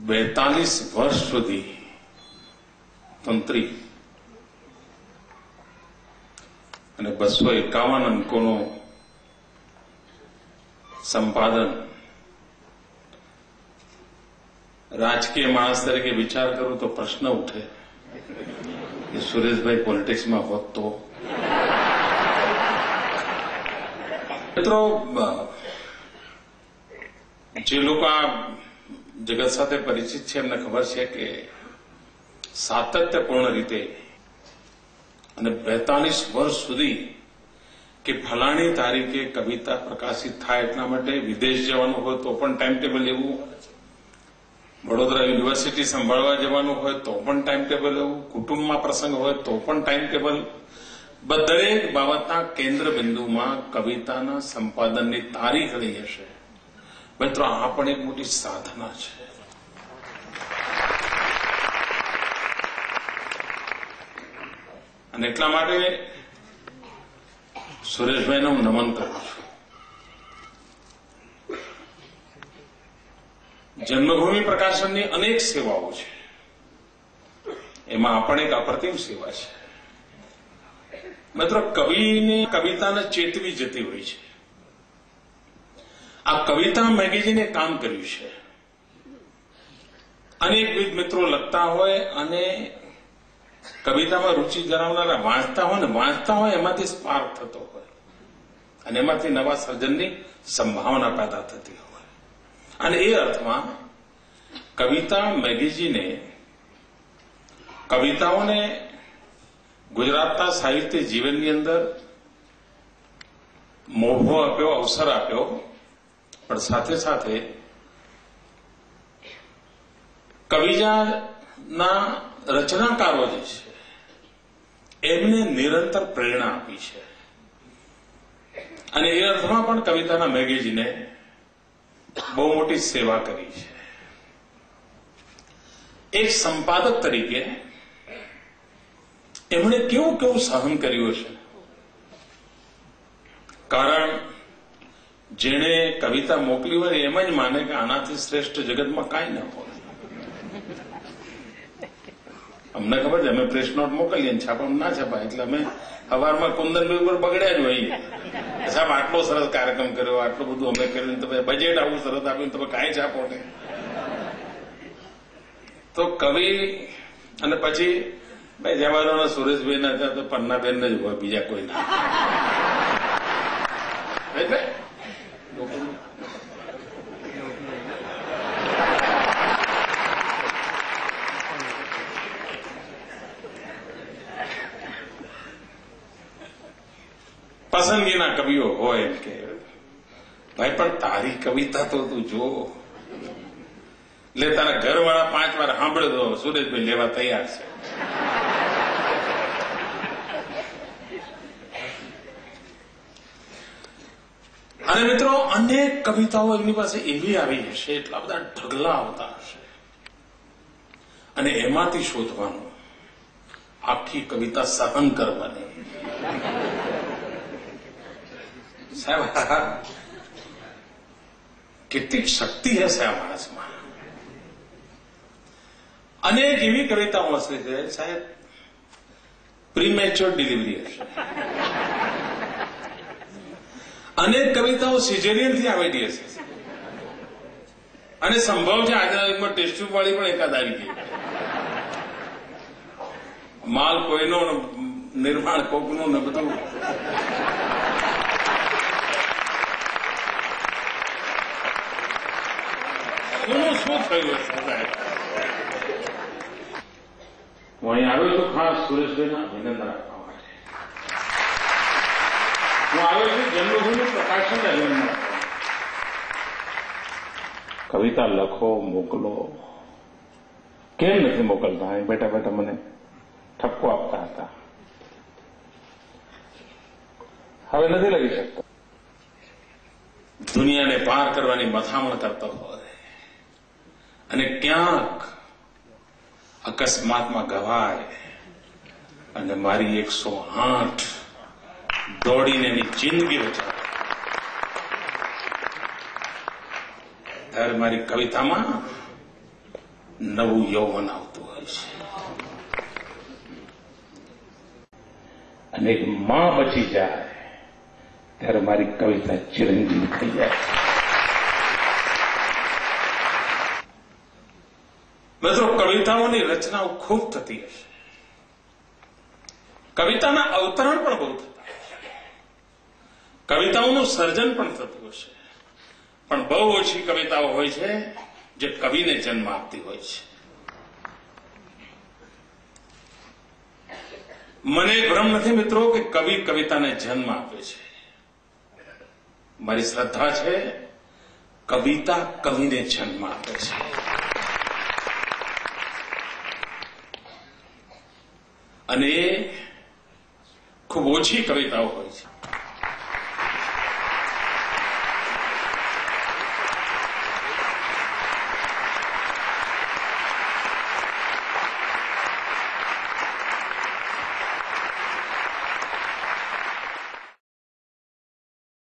42 વર્ષ સુધી તંત્રી અને 251 અંકોનું સંપાદન રાજકીય માણસ તરીકે વિચાર કરું તો પ્રશ્ન ઉઠે કે સુરેશભાઈ પોલિટિક્સમાં હોત તો. મિત્રો, જે લોકો આ જગત સાથે પરિચિત છે એમને ખબર છે કે સાતત્યપૂર્ણ રીતે અને 42 વર્ષ સુધી કે ફલાણી તારીખે કવિતા પ્રકાશિત થાય એટલા માટે વિદેશ જવાનું હોય તો પણ ટાઈમ ટેબલ લેવું, વડોદરા યુનિવર્સિટી સંભાળવા જવાનું હોય તો પણ ટાઈમ ટેબલ લેવું, કુટુંબમાં પ્રસંગ હોય તો પણ ટાઈમ ટેબલ, દરેક બાબતના કેન્દ્ર બિંદુમાં કવિતાના સંપાદનની તારીખ રહી હશે. મિત્રો, આ પણ એક મોટી સાધના છે. અને એટલા માટે સુરેશભાઈને હું નમન કરું છું. જન્મભૂમિ પ્રકાશનની અનેક સેવાઓ છે, એમાં આ પણ એક અપ્રતિમ સેવા છે. મિત્રો, કવિની કવિતાને ચેતવી જતી હોય છે. આ કવિતા મેગેઝીને કામ કર્યું છે. અનેકવિધ મિત્રો લખતા હોય અને કવિતામાં રુચિ ધરાવનારા વાંચતા હોય એમાંથી સ્પાર્ક થતો હોય અને એમાંથી નવા સર્જનની સંભાવના પેદા થતી હોય. અને એ અર્થમાં કવિતા મેગેઝીને કવિતાઓને ગુજરાતના સાહિત્ય જીવનની અંદર મોભો આપ્યો, અવસર આપ્યો, પણ સાથે સાથે કવિતાના રચનાકારો જે છે એમને નિરંતર પ્રેરણા આપી છે. અને એ અર્થમાં પણ કવિતાના મેગેઝીને બહુ મોટી સેવા કરી છે. એક સંપાદક તરીકે એમણે કેવું સહન કર્યું છે. કારણ જેણે કવિતા મોકલી હોય એમ જ માને કે આનાથી શ્રેષ્ઠ જગતમાં કાંઈ ન હોય. અમને ખબર છે, અમે પ્રેસ નોટ મોકલીએ ને છાપવામાં ના છપાય એટલે અમે સવારમાં કુંદનભાઈ ઉપર બગડ્યા જ હોઈએ. સાહેબ, આટલો સરસ કાર્યક્રમ કર્યો, આટલું બધું અમે કર્યું, તમે બજેટ આવું સરસ આપ્યું, તમે કાંઈ છાપો ને. તો કવિ અને પછી ભાઈ જવાના સુરેશભાઈ ના હતા તો પન્નાબેન જ હોય, બીજા કોઈ ના. પસંદગીના કવિઓ હોય એમ કે ભાઈ પણ તારી કવિતા તો તું જો, એટલે તારા ઘરવાળા 5 વાર સાંભળે તો સુરેશભાઈ લેવા તૈયાર છે. અને મિત્રો, અનેક કવિતાઓ એમની પાસે એવી આવી હશે, એટલા બધા ઢગલા આવતા હશે, અને એમાંથી શોધવાનું, આખી કવિતા સહન કરવાની. સાહેબ, કેટલીક શક્તિ હશે આ માણસમાં. અનેક એવી કવિતાઓ હશે છે સાહેબ, પ્રીમેચ્યોર ડિલિવરી હશે. અનેક કવિતાઓ સિઝેરિયનથી આવેલી હશે, અને સંભવ છે આજના યુગમાં ટેસ્ટ વાળી પણ એકાદ આવી ગઈ. માલ કોઈનો, નિર્માણ કોકનું ને બધું. શું થયું સાહેબ? હું અહીં આવ્યો છું ખાસ સુરેશભાઈના અભિનંદન આપવા માટે. હું આવ્યો છું જન્મભૂમિ પ્રકાશન અભિનંદન આપવા. કવિતા લખો, મોકલો. કેમ નથી મોકલતા? અહીં બેઠા બેઠા મને ઠપકો આપતા હતા. હવે નથી લખી શકતા. દુનિયાને પાર કરવાની મથામણ કરતો હોય અને ક્યાંક અકસ્માતમાં ગવાય અને મારી 108 દોડીને એની જિંદગી બચાવે, ત્યારે મારી કવિતામાં નવું યૌવન આવતું હોય છે અને એક માં બચી જાય ત્યારે મારી કવિતા ચિરંજીવ થઈ જાય. મિત્રો, કવિતાઓની રચનાઓ ખૂબ થતી હશે, કવિતાના અવતરણ પણ બહુ થતા હશે, કવિતાઓનું સર્જન પણ થતું હશે, પણ બહુ ઓછી કવિતાઓ હોય છે જે કવિને જન્મ આપતી હોય છે. મને ભ્રમ નથી મિત્રો કે કવિ કવિતાને જન્મ આપે છે. મારી શ્રદ્ધા છે કવિતા કવિને જન્મ આપે છે. અને એ ખૂબ ઓછી કવિતાઓ હોય છે